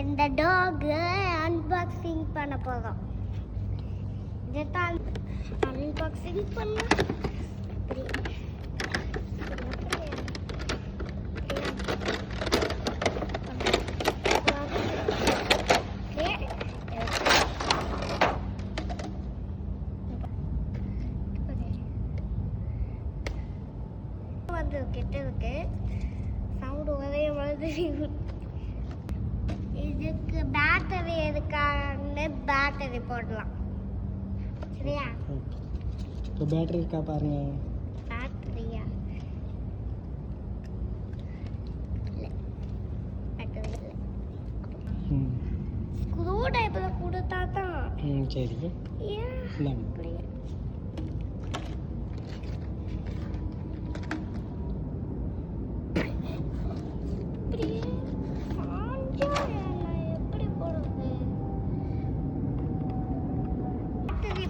இந்த talk unboxing பண்ண போறோம். இதைத்தான் அன்பாக்சிங் பண்ண கிட்ட இருக்கு சவுண்டு ஒரே மாதிரி. இதுக்கு பேட்டரி எதுக்கான பேட்டரி போடலாம். சரியா? இப்போ பேட்டரி இருக்கா பாருங்க. பேட்டரியா? இல்ல பேட்டரி இல்ல. ஸ்க்ரூ டைப்ல கொடுத்தா தான். சரி. ஏன் இப்படி?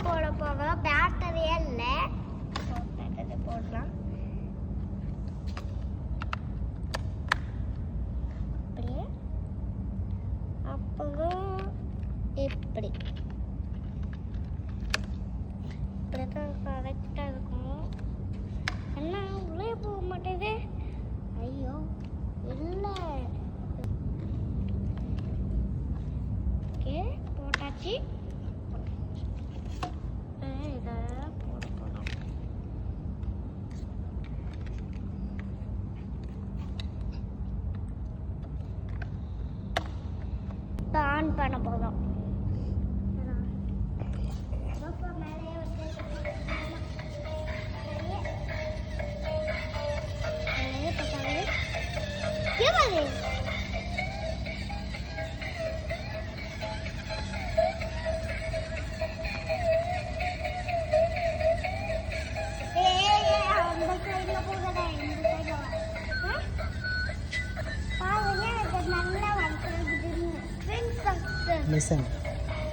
போட போகிறோம். பேட்டரியே இல்லை. பேட்டரி போடலாம். அப்படியே அப்புறம் இப்படி இப்படிதான் கரெக்டாக இருக்கும். என்ன உள்ளே போக மாட்டேது? ஐயோ இல்லை. ஓகே போட்டாச்சு. ஆன் பண்ண போதும்.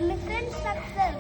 Mission success.